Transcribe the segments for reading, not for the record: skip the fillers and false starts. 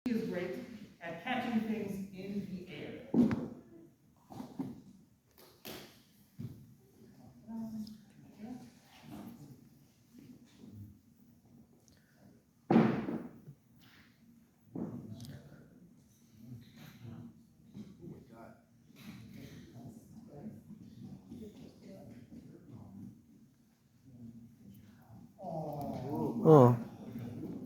He is great at catching things in the air. Oh.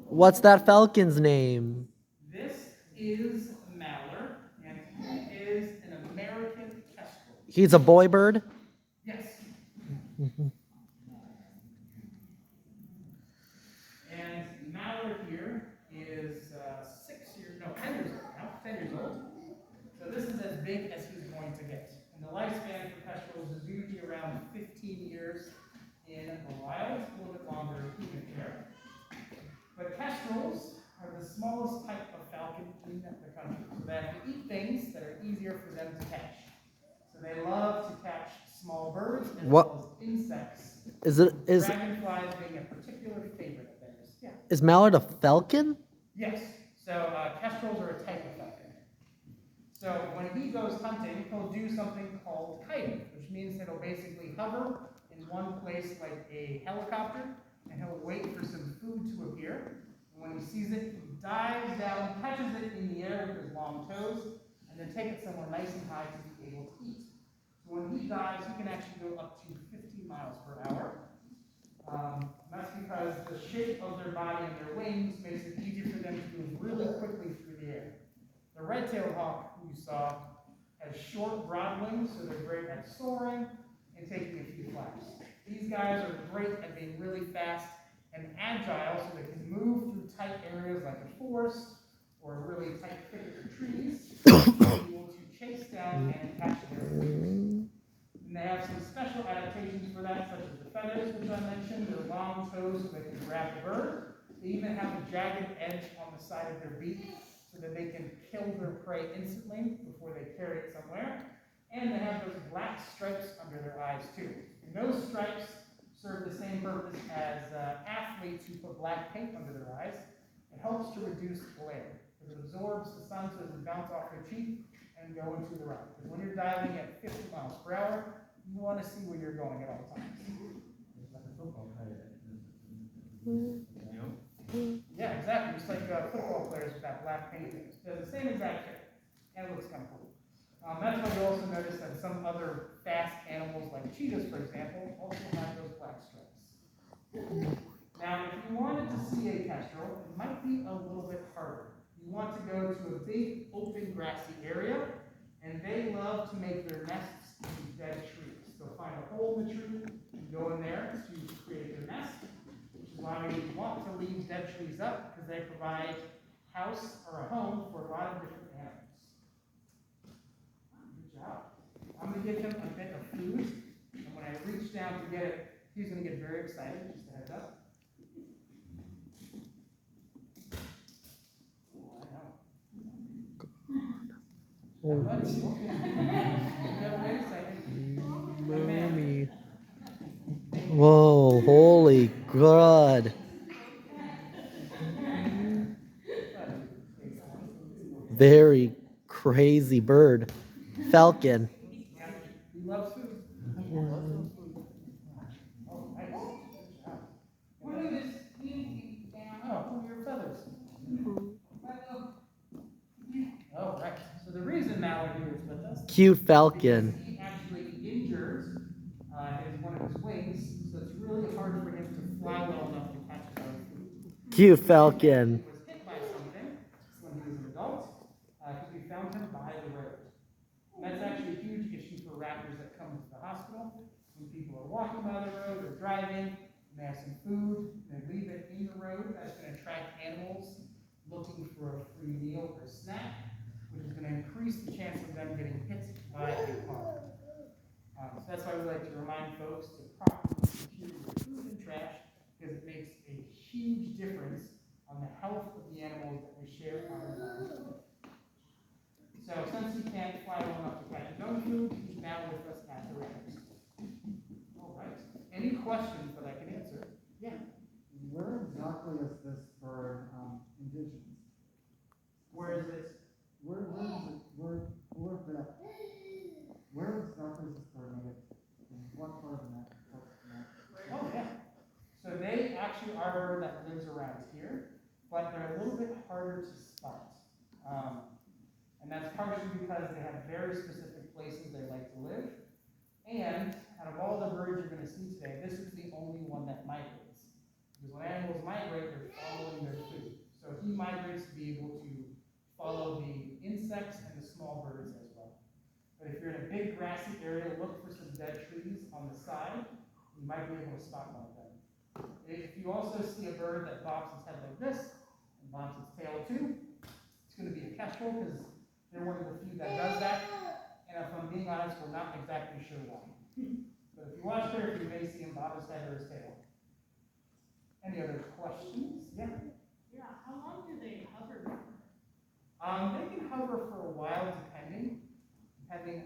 What's that falcon's name? This is Mallard, and he is an American kestrel. He's a boy bird? Yes. And Mallard here is 10 years old now, 10 years old. So this is as big as he's going to get. And the lifespan for kestrels is usually around 15 years in the wild, a little bit longer in human care. But kestrels are the smallest type of falcon in the country. So they have to eat things that are easier for them to catch. So they love to catch small birds as well as insects. Dragonflies being a particular favorite of theirs. Yeah. Is Mallard a falcon? Yes. So kestrels are a type of falcon. So when he goes hunting, he'll do something called kiting, which means that he'll basically hover in one place like a helicopter, and he'll wait for some food to appear. And when he sees it, he dives down, catches it in the air with his long toes, and then take it somewhere nice and high to be able to eat. So when he dives, he can actually go up to 50 miles per hour. That's because the shape of their body and their wings makes it easier for them to move really quickly through the air. The red-tailed hawk, who you saw, has short, broad wings, so they're great at soaring and taking a few flaps. These guys are great at being really fast and agile, so they can move through tight areas like a forest or a really tight thicket of trees, and be able to chase down and catch their food. And they have some special adaptations for that, such as the feathers, which I mentioned, their long toes so they can grab the bird. They even have a jagged edge on the side of their beak so that they can kill their prey instantly before they carry it somewhere. And they have those black stripes under their eyes too. And those stripes serve the same purpose as athletes who put black paint under their eyes. It helps to reduce glare, because it absorbs the sun so it doesn't bounce off their cheek and go into the rock. Because when you're diving at 50 miles per hour, you want to see where you're going at all times. Yeah, exactly. Just like football players with that black painting. They're the same exact shape. And it looks kind of cool. That's why you also notice that some other fast animals, like cheetahs, for example, also have those black stripes. Now, if you wanted to see a kestrel, it might be a little bit harder. You want to go to a big, open, grassy area, and they love to make their nests in dead trees. They'll find a hole in the tree and go in there to create their nest, which is why we want to leave dead trees up, because they provide house or a home for a lot of different animals. Good job. I'm going to give him a bit of food, and when I reach down to get it, he's going to get very excited. Just a heads up. Mommy. Whoa, holy God. Very crazy bird. Falcon. He loves food. What is this? Oh, your feathers. Oh, right. So the reason Mallard here is with us. Cute falcon. He actually injures one of his wings, so it's really hard for him to fly well enough to catch his own food. Cute falcon. He was hit by something when he was an adult, because we found him by the road. And that's actually a huge issue for raptors that come to the hospital. When people are walking by the road or driving, and they have some food, and they leave it in the road, that's going to attract animals looking for a free meal or a snack, which is going to increase the chance of them getting hit by a car. So that's why we like to remind folks to properly secure your food and trash, because it makes a huge difference on the health of the animals that we share our environment with. So since he can't fly well enough to catch his own food, he's now with us at the ranch. All right. Any questions that I can answer? Yeah. Where exactly is this bird indigenous? is it? Where is this bird native? What part of the map? Oh yeah. So they actually are a bird that lives around here, but they're a little bit harder to spot. And that's partially because they have very specific places they like to live. And out of all the birds you're going to see today, this is the only one that migrates. Because when animals migrate, they're following their food. So he migrates to be able to follow the insects and the small birds as well. But if you're in a big grassy area, look for some dead trees on the side. You might be able to spot one of them. If you also see a bird that bobs its head like this, and bobs its tail too, it's going to be a kestrel because they're one of the few that does that. And if I'm being honest, we're not exactly sure why. But if you watch carefully, you may see him bob his head or his tail. Any other questions? Yeah? Yeah, how long do they hover for? They can hover for a while depending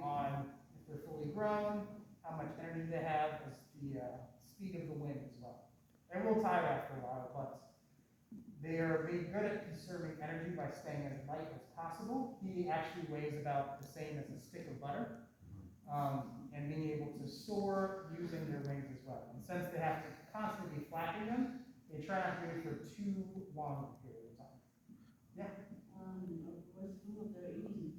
on if they're fully grown, how much energy they have, the speed of the wind as well. They will tire after a while, but they are being good at conserving energy by staying as light as possible. He actually weighs about the same as a stick of butter, and being able to soar using their wings as well. And since they have to constantly be flapping them, they try not to do it for too long a period of time. Yeah? What food they're eating?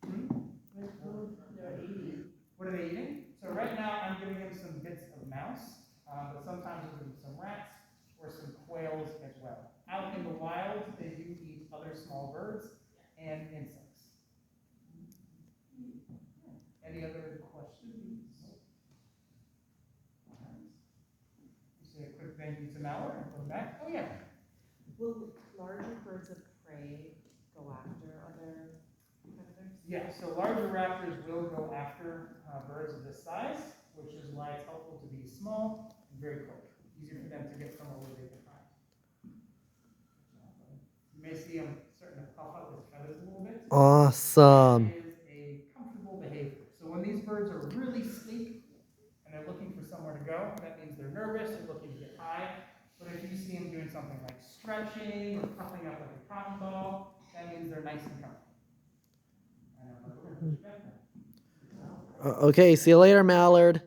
Hmm? What food they're eating? What are they eating? So right now I'm giving him some bits of mouse, but sometimes I'll give him some rats or some quails as well. Out in the wild, they do eat other small birds and insects. Any other questions? All right. Say a quick thank you to Mallard and come back. Oh yeah. Will larger birds of prey go after other predators? Yeah, so larger raptors will go after birds of this size, which is why it's helpful to be small and very quick. Easier for them to get somewhere where they can hide. You may see him starting to puff up his feathers a little bit. Awesome. That is a comfortable behavior. So when these birds are really sleek and they're looking for somewhere to go, that means they're nervous, they're looking to get high. But if you see them doing something like stretching or puffing up like a cotton ball, that means they're nice and comfortable. Okay, see you later, Mallard.